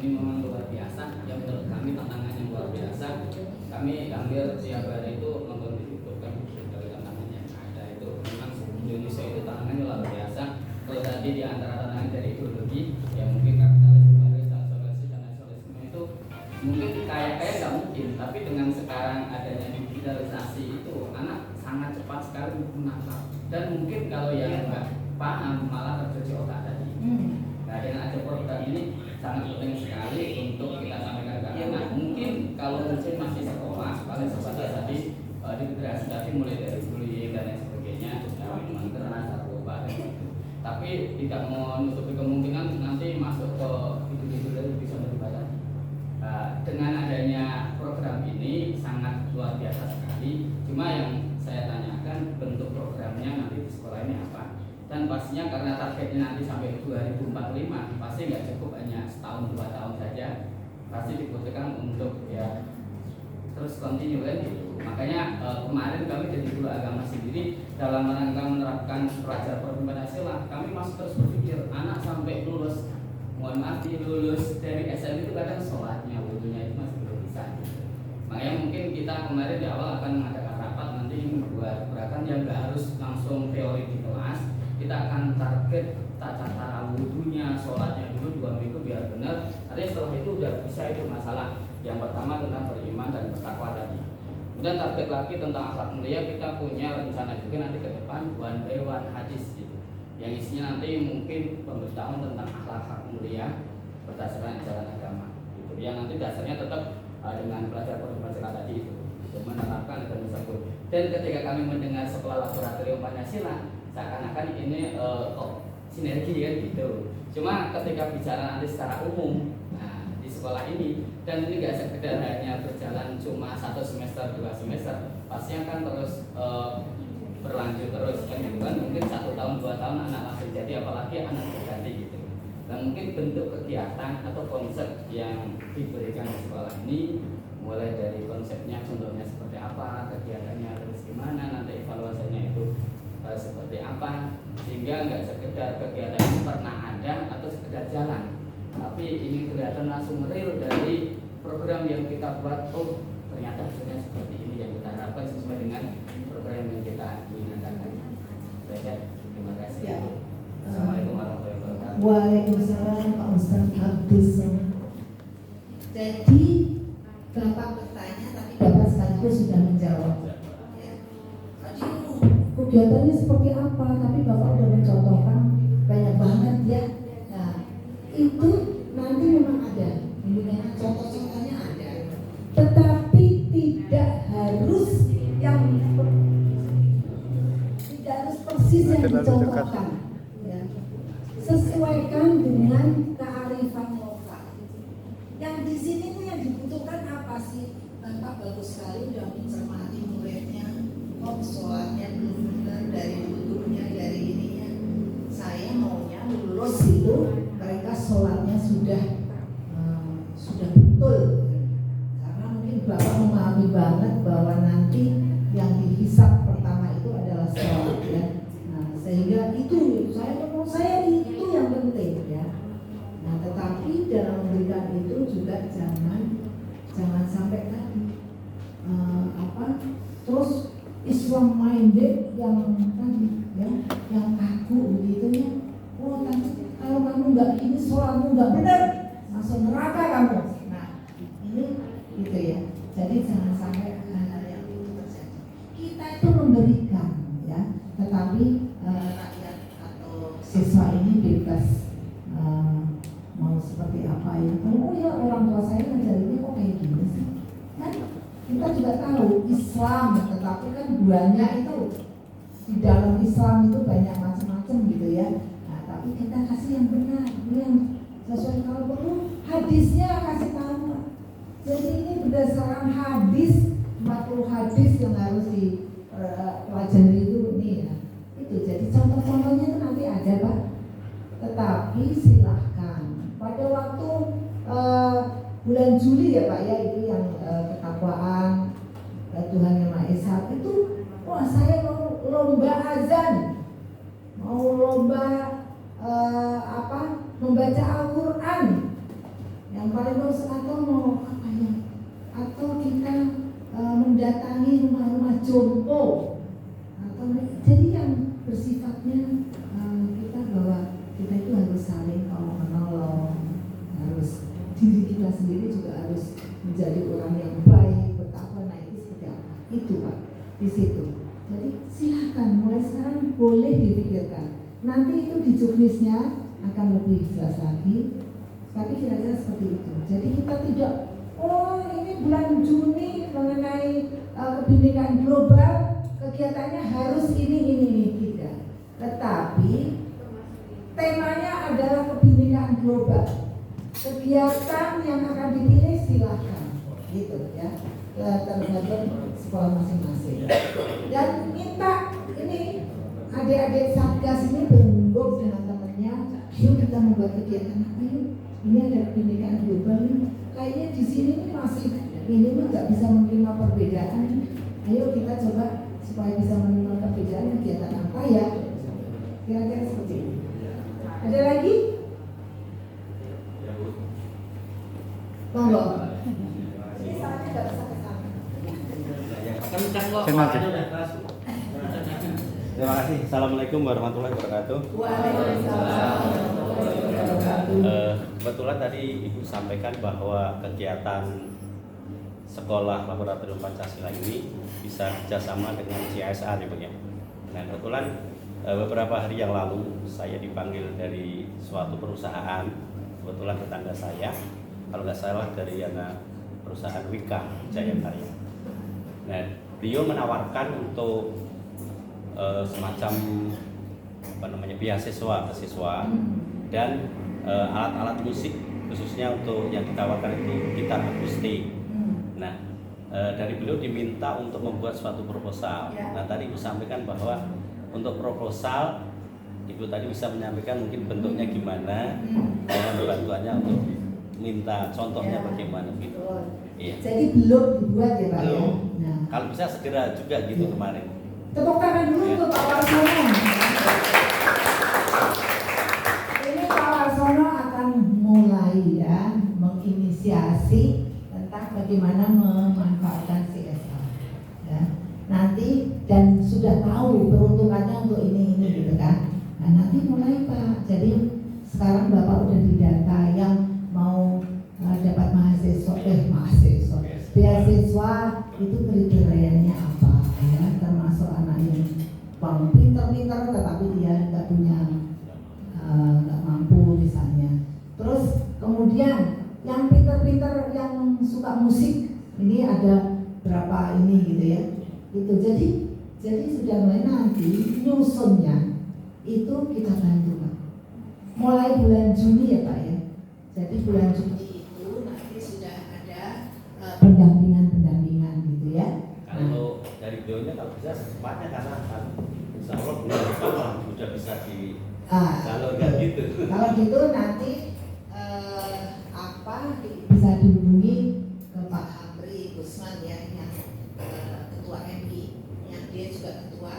ini memang luar biasa. Yang menurut kami tantangan yang luar biasa. Kami hampir tiap hari itu nonton di YouTube kan dari tantangannya ada itu. Memang Indonesia itu tantangannya luar biasa. Kalau tadi di antara tantangan dari ideologi, ya mungkin kapitalisme, nasionalisme dan nasionalisme itu mungkin kayak nggak mungkin. Tapi dengan sekarang adanya digitalisasi itu anak sangat cepat sekali menangkap. Dan mungkin kalau yang nggak paham malah tercuci otak tadi. Nah, dengan ada program ini sangat penting sekali untuk kita sampaikan ke anak. Mungkin kalau mungkin masih sekolah, paling sebatas tadi di generasi tadi mulai dari bullying dan lain sebagainya, minuman keras, narkoba, dan gitu. Tapi tidak menutupi kemungkinan nanti masuk ke itu dari bisa berubah. Dengan adanya program ini sangat luar biasa sekali. Cuma yang saya tanyakan bentuk programnya nanti di sekolah ini apa? Dan pastinya karena targetnya nanti sampai 2045 pasti nggak cukup hanya setahun 2 tahun saja, pasti dibutuhkan untuk ya terus continue kan gitu. Makanya kemarin kami dari guru agama sendiri dalam rangka menerapkan pelajar Pancasila, kami masih terus berpikir anak sampai lulus, mohon maaf lulus dari SMP itu kadang sholatnya wudunya itu masih belum bisa gitu. Makanya mungkin kita kemarin di awal akan mengadakan rapat nanti membuat gerakan yang nggak harus langsung teori di kelas. Kita akan target tata cara wudunya, sholatnya dulu 2 minggu biar benar. Nanti setelah itu udah bisa itu masalah. Yang pertama tentang beriman dan bertakwa tadi. Kemudian target lagi tentang akhlak mulia, kita punya rencana juga nanti ke depan one by one hadis gitu. Yang isinya nanti mungkin pemberitahuan tentang akhlak mulia berdasarkan ajaran agama. Gitu. Yang nanti dasarnya tetap dengan pelajar Pancasila tadi itu. Menerapkan dan tersebut. Dan ketika kami mendengar sekolah laboratorium Pancasila, seakan-akan ini sinergi kan gitu. Cuma ketika bicara nanti secara umum, nah di sekolah ini dan ini nggak sekedar hanya berjalan cuma 1 semester 2 semester, pasti akan terus berlanjut terus kan gitu kan. Mungkin 1 tahun 2 tahun anak langsung jadi, apalagi anak berganti gitu. Dan mungkin bentuk kegiatan atau konsep yang diberikan di sekolah ini mulai dari konsepnya contohnya seperti apa, kegiatannya terus gimana, nanti evaluasinya itu seperti apa, sehingga nggak sekedar kegiatan ini pernah ada atau sekedar jalan, tapi ini kelihatan langsung real dari program yang kita buat. Oh ternyata hasilnya seperti ini yang kita harapkan sesuai dengan program yang kita inginkan. Baik, terima kasih. Ya. Assalamualaikum warahmatullahi wabarakatuh. Waalaikumsalam Pak Ustadz Abdus. Jadi Bapak bertanya tapi Bapak sekaligus sudah menjawab. Kegiatannya seperti apa, tapi Bapak sudah mencontohkan banyak banget ya. Nah, itu nanti memang ada, memang contoh-contohnya ada. Tetapi tidak harus persis yang dicontohkan. Ya. Sesuaikan dengan kearifan lokal. Yang di sini tuh yang dibutuhkan apa sih? Bapak bagus sekali udah mencermati muridnya. Oh, sholatnya belum benar, dari wudhunya, dari ininya. Saya maunya lulus itu mereka sholatnya sudah betul. Karena mungkin Bapak memahami banget bahwa nanti yang dihisab pertama itu adalah sholat ya. Nah, sehingga itu menurut saya itu yang penting ya. Nah, tetapi dalam memberikan itu juga jangan sampai tadi terus Islam minded yang tadi ya, yang kaku begitu ya. Oh, nanti kalau kamu nggak gini, sholatmu nggak benar, masuk neraka kamu. Nah, ini gitu ya. Jadi jangan sampai hal-hal yang itu terjadi. Kita itu memberikan ya, tetapi rakyat atau siswa ini bebas mau seperti apa ya. Oh ya, orang tua saya ngajarinya kok kayak gini sih. Kan kita juga tahu Islam, tetapi kan banyak itu di dalam Islam itu banyak macam-macam gitu ya. Nah, tapi kita kasih yang benar, yang sesuai, kalau perlu hadisnya kasih tahu. Jadi ini berdasarkan hadis, 40 hadis yang harus dipelajari itu nih ya. Itu jadi contoh-contohnya itu nanti ada Pak. Tetapi silahkan pada waktu bulan Juli ya Pak ya, itu yang ketakwaan Tuhan Yang Maha Esa itu, wah saya mau lomba azan, mau lomba membaca Al-Quran yang paling bagus atau mau apa ya? Atau kita mendatangi rumah-rumah jompo atau jadi yang bersifatnya kita bahwa kita itu harus saling menolong, harus diri kita sendiri juga harus menjadi orang yang baik, bertakwa. Nah itu seperti apa? Itu Pak, di situ. Jadi silakan mulai sekarang boleh dipikirkan. Nanti itu di juknisnya akan lebih jelas lagi. Tapi kira-kira seperti itu. Jadi kita tidak, oh ini bulan Juni mengenai kebinekaan global, kegiatannya harus ini tidak. Tetapi temanya adalah kebinekaan global. Kegiatan yang akan dipilih silakan, gitu ya. Tergantung sekolah masing-masing. Dan minta ini adik-adik Satgas ini berembuk dengan temannya, yuk kita membuat kegiatan apa yuk? Ini ada kebinekaan global nih. Kayaknya di sini nih masih ini nggak bisa menerima perbedaan. Ayo kita coba supaya bisa menerima perbedaan, kegiatan apa ya? Kira-kira seperti itu. Ada lagi? Monggo. Ini saatnya nggak bisa kesana. Kencang kok. Terima kasih. Assalamualaikum warahmatullahi wabarakatuh. Waalaikumsalam. Kebetulan tadi Ibu sampaikan bahwa kegiatan sekolah laboratorium Pancasila ini bisa kerjasama dengan CSR ya Bang ya. Nah kebetulan beberapa hari yang lalu saya dipanggil dari suatu perusahaan, kebetulan tetangga saya, kalau nggak salah dari perusahaan Wika Jaya Karya. Nah beliau menawarkan untuk semacam beasiswa dan alat-alat musik khususnya untuk yang ditawarkan itu gitar akustik. Nah dari beliau diminta untuk membuat suatu proposal. Nah tadi Ibu sampaikan bahwa untuk proposal Ibu tadi bisa menyampaikan mungkin bentuknya gimana, dan bantuannya untuk minta contohnya bagaimana gitu. Iya. Jadi belum dibuat ya Pak ya. Belum. Nah. Kalau bisa segera juga gitu kemarin. Tepuk tangan dulu untuk Pak Warsono. Ini Pak Warsono akan mulai ya menginisiasi tentang bagaimana memanfaatkan CSR. Ya. Nanti dan sudah tahu peruntukannya untuk ini gitu kan. Nah nanti mulai Pak. Jadi sekarang Bapak udah didata yang mau dapat beasiswa itu kriterianya apa ya, termasuk anak yang pintar-pintar tetapi dia nggak punya nggak mampu misalnya. Terus kemudian yang pintar-pintar yang suka musik ini ada berapa ini gitu ya. Itu jadi sudah mulai nanti nyusunnya itu kita bantu Pak. Mulai bulan Juni ya Pak ya. Jadi bulan Juni itu nanti sudah ada pendampingan gitu ya. Kalau dari beliaunya kalau bisa secepatnya karena kan insya Allah bulan depan sudah bisa disalurkan gitu. Kalau gitu nanti bisa dihubungi ke Pak Hamri Gusman ya yang ketua MI, yang dia juga ketua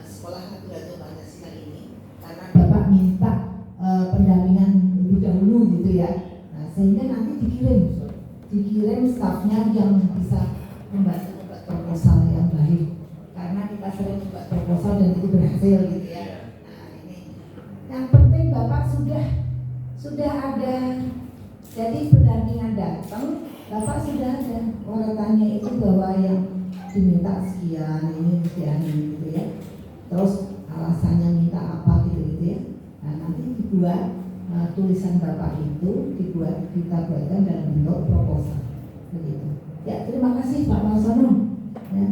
sekolah laboratorium Pancasila ini, karena Bapak minta pendampingan lebih dahulu gitu ya. Nah sehingga nanti dikirim stafnya yang bisa membantu membuat proposal yang baik, karena kita sering membuat proposal dan itu berhasil gitu ya. Nah ini yang penting Bapak sudah ada. Jadi pendampingan datang, Bapak sudah ada urutannya itu bahwa yang diminta sekian gitu ya. Terus alasannya minta apa gitu ya. Nah nanti dibuat tulisan Bapak itu kita buatkan dalam bentuk proposal begitu. Ya terima kasih Pak Warsono. Ya,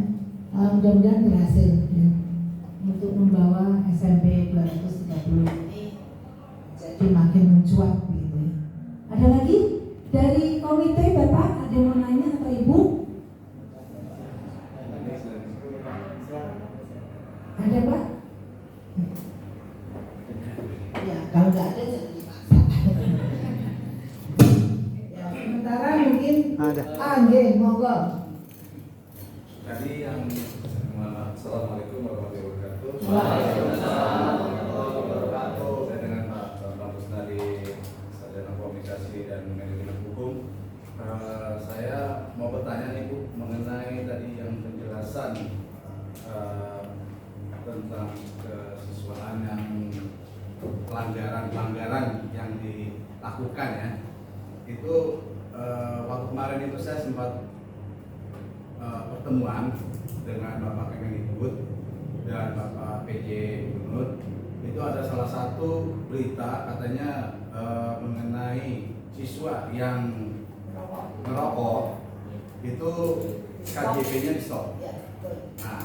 mudah-mudahan berhasil ya, untuk membawa SMP 230 ini jadi makin mencuat gitu. Ada lagi dari komite Bapak, ada yang mau nanya atau Ibu? Ada Pak? Ya kalau nggak ada jangan dipaksa. Ya sementara mungkin ada. Nggih, monggo. Tadi yang Assalamualaikum warahmatullahi wabarakatuh. Waalaikumsalam warahmatullahi wabarakatuh. Saya dengan Pak Bambang Kusnadi, Sarjana Komunikasi dan Manajemen Hukum. dilakukan ya. Itu waktu kemarin itu saya sempat pertemuan dengan Bapak Kemendikbud dan Bapak PJ Gubernur. Itu ada salah satu berita katanya mengenai siswa yang merokok itu KJP-nya di stop. Nah,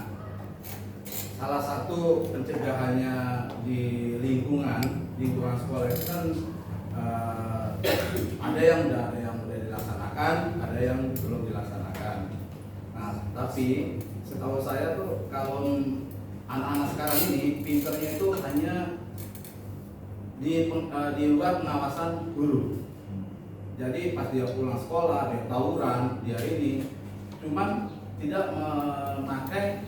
salah satu pencegahannya di lingkungan sekolah itu kan ada yang udah dilaksanakan, ada yang belum dilaksanakan. Nah, tapi setahu saya tuh kalau anak-anak sekarang ini pinternya itu hanya di luar pengawasan guru. Jadi pas dia pulang sekolah, dia tawuran, dia ini, cuman tidak memakai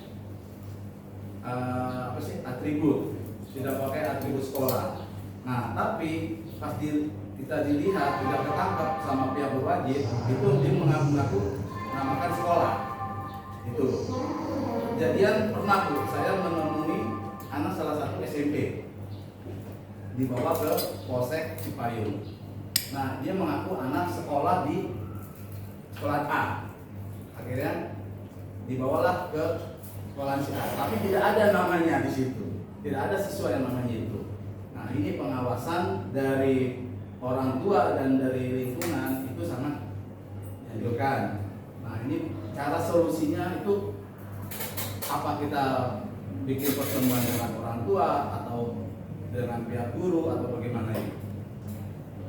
atribut, tidak pakai atribut sekolah. Nah, tapi pas kita dilihat tidak ketangkap sama pihak berwajib, itu dia mengaku-ngaku namakan sekolah. Itu kejadian pernah Bu, saya menemui anak salah satu SMP dibawa ke Polsek Cipayung. Nah, dia mengaku anak sekolah di sekolah A. Akhirnya dibawalah ke sekolah A, tapi tidak ada namanya di situ, tidak ada siswa yang namanya itu. Nah, ini pengawasan dari orang tua dan dari lingkungan itu sangat dianjurkan. Nah, ini cara solusinya itu apa, kita bikin pertemuan dengan orang tua atau dengan pihak guru atau bagaimana ini?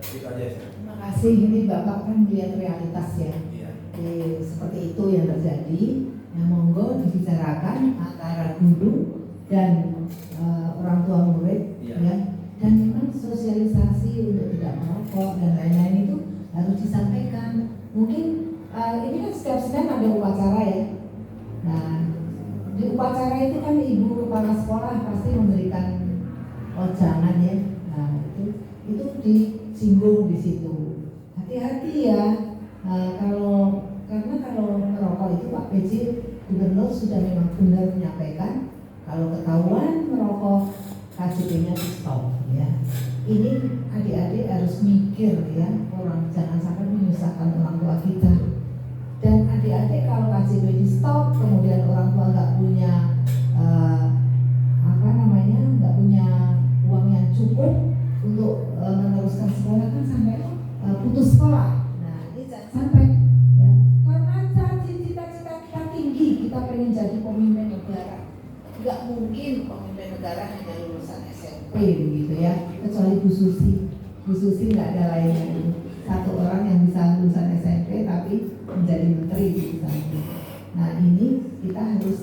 Itu aja sih. Terima kasih. Ini Bapak kan lihat realitas ya. Iya. Seperti itu yang terjadi. Yang monggo dibicarakan antara guru dan orang tua murid, Iya. ya. Dan memang sosialisasi untuk tidak merokok dan lain-lain itu harus disampaikan. Mungkin ini kan setiap Senin ada upacara ya. Nah, di upacara itu kan ibu kepala sekolah pasti memberikan wejangan ya. Nah, itu disinggung di situ. Hati-hati ya, karena kalau merokok itu Pak PJ Gubernur sudah memang benar menyampaikan kalau ketahuan merokok KJP-nya di stop ya. Ini adik-adik harus mikir ya, orang jangan sampai menyusahkan orang tua kita. Dan adik-adik kalau KJP di stop, kemudian orang tua nggak punya nggak punya uang yang cukup untuk meneruskan sekolah, kan sampai putus sekolah. Nah, ini jangan sampai ya. Karena cita-cita kita tinggi, kita pengen jadi pemimpin negara. Nggak mungkin pemimpin negara hanya lulusan SMP begitu ya, kecuali Bu Susi. Bu Susi nggak ada lainnya itu. Satu orang yang bisa lulusan SMP tapi menjadi menteri di sana. Nah, ini kita harus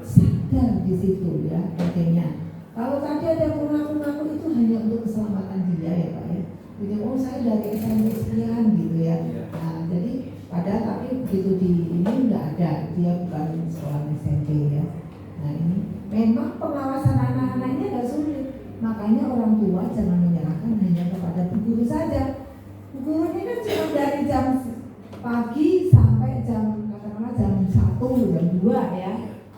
sadar di situ ya pentingnya. Kalau tadi ada mengaku-ngaku itu hanya untuk keselamatan dia ya Pak ya. Jadi saya dari SMP sekian gitu ya. Nah, jadi padahal tapi begitu di ini nggak ada, dia bukan sekolah SMP ya. Nah, ini memang pengawasan anak-anaknya nggak sulit. Makanya orang tua jangan menyerahkan hanya kepada bu guru saja. Bu guru ini kan cuma dari jam pagi sampai katakanlah jam 1, jam 2 ya.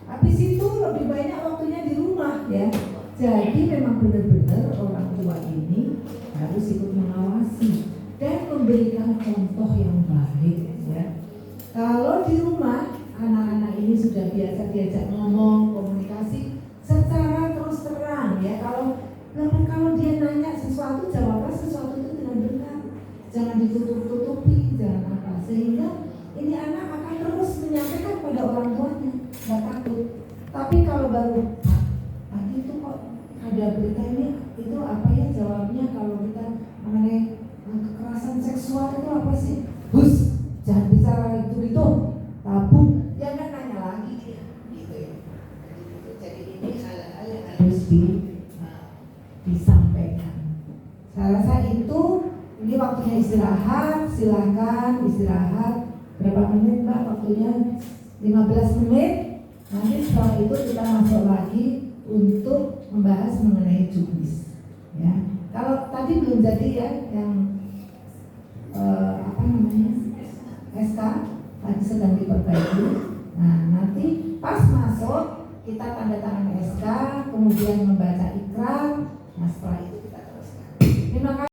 Habis itu lebih banyak waktunya di rumah ya. Jadi memang benar-benar orang tua ini harus ikut mengawasi dan memberikan contoh yang baik ya. Kalau di rumah anak-anak ini sudah biasa diajak ngomong, komunikasi secara terus terang ya. Kalau dia nanya sesuatu, jawablah sesuatu itu dengan benar. Jangan ditutup-tutupi, jangan apa. Sehingga ini anak akan terus menyampaikan pada orang tuanya, nggak takut. Tapi kalau baru tadi itu kok ada berita ini, itu apa ya jawabnya kalau kita mengenai kekerasan seksual itu apa sih? Hus, jangan bicara itu tabu. Jangan nanya lagi dia, gitu ya. Jadi ini hal-hal yang harus disampaikan. Saya rasa itu. Ini waktunya istirahat, silakan istirahat. Berapa menit Mbak waktunya? 15 menit. Nanti setelah itu kita masuk lagi untuk membahas mengenai juknis. Ya, kalau tadi belum jadi ya yang SK tadi sedang diperbaiki. Nah, nanti pas masuk kita tanda tangan SK, kemudian membaca ikrar. Nah, setelah itu kita teruskan. Terima kasih.